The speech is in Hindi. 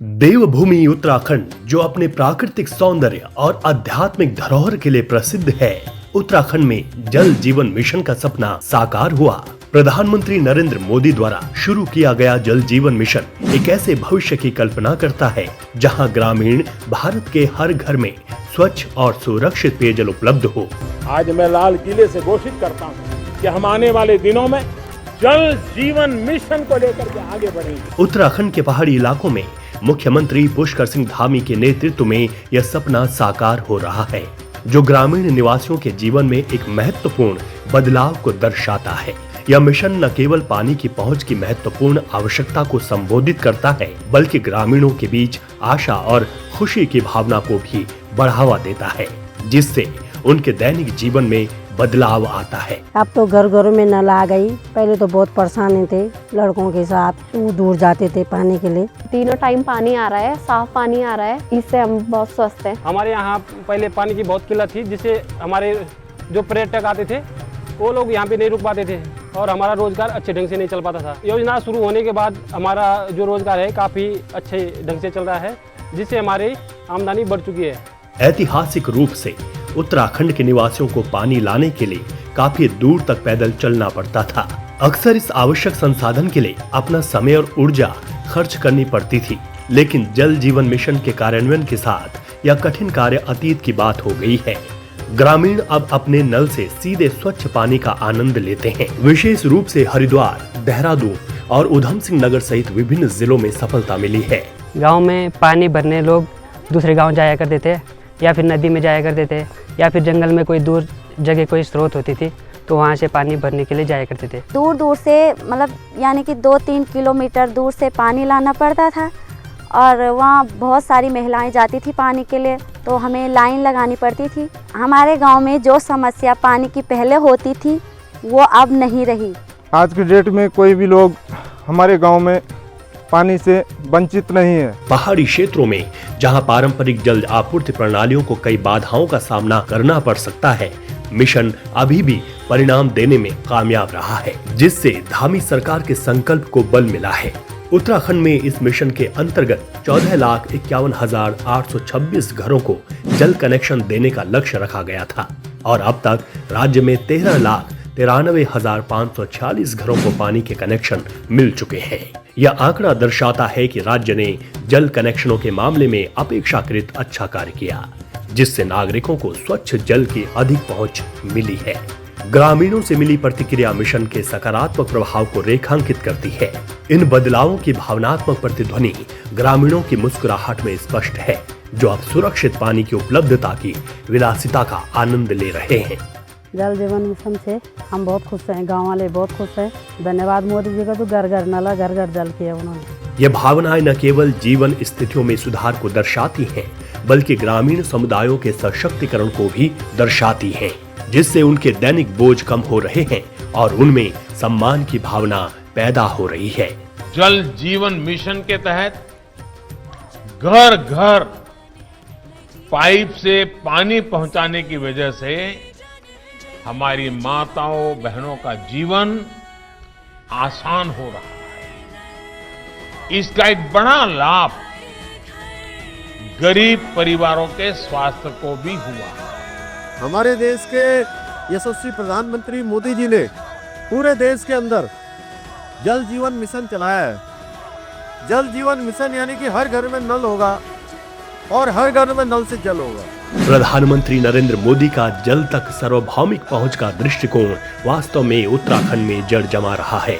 देवभूमि उत्तराखंड, जो अपने प्राकृतिक सौंदर्य और आध्यात्मिक धरोहर के लिए प्रसिद्ध है, उत्तराखंड में जल जीवन मिशन का सपना साकार हुआ। प्रधानमंत्री नरेंद्र मोदी द्वारा शुरू किया गया जल जीवन मिशन एक ऐसे भविष्य की कल्पना करता है जहां ग्रामीण भारत के हर घर में स्वच्छ और सुरक्षित पेयजल उपलब्ध हो। आज मैं लाल किले से घोषित करता हूं कि हम आने वाले दिनों में जल जीवन मिशन को लेकर के आगे बढ़ेंगे। उत्तराखंड के पहाड़ी इलाकों में मुख्यमंत्री पुष्कर सिंह धामी के नेतृत्व में यह सपना साकार हो रहा है, जो ग्रामीण निवासियों के जीवन में एक महत्वपूर्ण बदलाव को दर्शाता है। यह मिशन न केवल पानी की पहुंच की महत्वपूर्ण आवश्यकता को संबोधित करता है, बल्कि ग्रामीणों के बीच आशा और खुशी की भावना को भी बढ़ावा देता है, जिससे उनके दैनिक जीवन में बदलाव आता है। अब तो घर घरों में नल आ गई। पहले तो बहुत परेशानी थे, लड़कों के साथ दूर दूर जाते थे पानी के लिए। तीनों टाइम पानी आ रहा है, साफ पानी आ रहा है, इससे हम बहुत स्वस्थ हैं। हमारे यहाँ पहले पानी की बहुत किल्लत थी, जिससे हमारे जो पर्यटक आते थे वो लोग यहाँ पे नहीं रुक पाते थे और हमारा रोजगार अच्छे ढंग से नहीं चल पाता था। योजना शुरू होने के बाद हमारा जो रोजगार है काफी अच्छे ढंग से चल रहा है, जिससे हमारी आमदनी बढ़ चुकी है। ऐतिहासिक रूप से उत्तराखंड के निवासियों को पानी लाने के लिए काफी दूर तक पैदल चलना पड़ता था। अक्सर इस आवश्यक संसाधन के लिए अपना समय और ऊर्जा खर्च करनी पड़ती थी, लेकिन जल जीवन मिशन के कार्यान्वयन के साथ यह कठिन कार्य अतीत की बात हो गई है। ग्रामीण अब अपने नल से सीधे स्वच्छ पानी का आनंद लेते हैं। विशेष रूप से हरिद्वार, देहरादून और उधम सिंह नगर सहित विभिन्न जिलों में सफलता मिली है। गांव में पानी भरने लोग दूसरे गांव जाया करते थे, या फिर नदी में जाया करते थे, या फिर जंगल में कोई दूर जगह कोई स्रोत होती थी तो वहाँ से पानी भरने के लिए जाया करते थे। दूर दूर से मतलब यानी कि 2-3 किलोमीटर दूर से पानी लाना पड़ता था और वहाँ बहुत सारी महिलाएं जाती थी पानी के लिए, तो हमें लाइन लगानी पड़ती थी। हमारे गांव में जो समस्या पानी की पहले होती थी वो अब नहीं रही। आज के डेट में कोई भी लोग हमारे गाँव में पानी से वंचित नहीं है। पहाड़ी क्षेत्रों में जहां पारंपरिक जल आपूर्ति प्रणालियों को कई बाधाओं का सामना करना पड़ सकता है, मिशन अभी भी परिणाम देने में कामयाब रहा है, जिससे धामी सरकार के संकल्प को बल मिला है। उत्तराखंड में इस मिशन के अंतर्गत 14,51,826 घरों को जल कनेक्शन देने का लक्ष्य रखा गया था और अब तक राज्य में 13,93,546 घरों को पानी के कनेक्शन मिल चुके हैं। यह आंकड़ा दर्शाता है कि राज्य ने जल कनेक्शनों के मामले में अपेक्षाकृत अच्छा कार्य किया, जिससे नागरिकों को स्वच्छ जल की अधिक पहुंच मिली है। ग्रामीणों से मिली प्रतिक्रिया मिशन के सकारात्मक प्रभाव को रेखांकित करती है। इन बदलावों की भावनात्मक प्रतिध्वनि ग्रामीणों की मुस्कुराहट में स्पष्ट है, जो अब सुरक्षित पानी की उपलब्धता की विलासिता का आनंद ले रहे हैं। जल जीवन मिशन से हम बहुत खुश हैं, गांव वाले बहुत खुश हैं। धन्यवाद मोदी जी का, तो घर घर नला, घर घर जल किया उन्होंने। ये भावनाएं न केवल जीवन स्थितियों में सुधार को दर्शाती हैं, बल्कि ग्रामीण समुदायों के सशक्तिकरण को भी दर्शाती हैं, जिससे उनके दैनिक बोझ कम हो रहे हैं और उनमें सम्मान की भावना पैदा हो रही है। जल जीवन मिशन के तहत घर घर पाइप से पानी पहुंचाने की वजह से हमारी माताओं बहनों का जीवन आसान हो रहा है। इसका एक बड़ा लाभ गरीब परिवारों के स्वास्थ्य को भी हुआ। हमारे देश के यशस्वी प्रधानमंत्री मोदी जी ने पूरे देश के अंदर जल जीवन मिशन चलाया है। जल जीवन मिशन यानी कि हर घर में नल होगा और हर घर में नल से जल होगा। प्रधानमंत्री नरेंद्र मोदी का जल तक सार्वभौमिक पहुंच का दृष्टिकोण वास्तव में उत्तराखंड में जड़ जमा रहा है।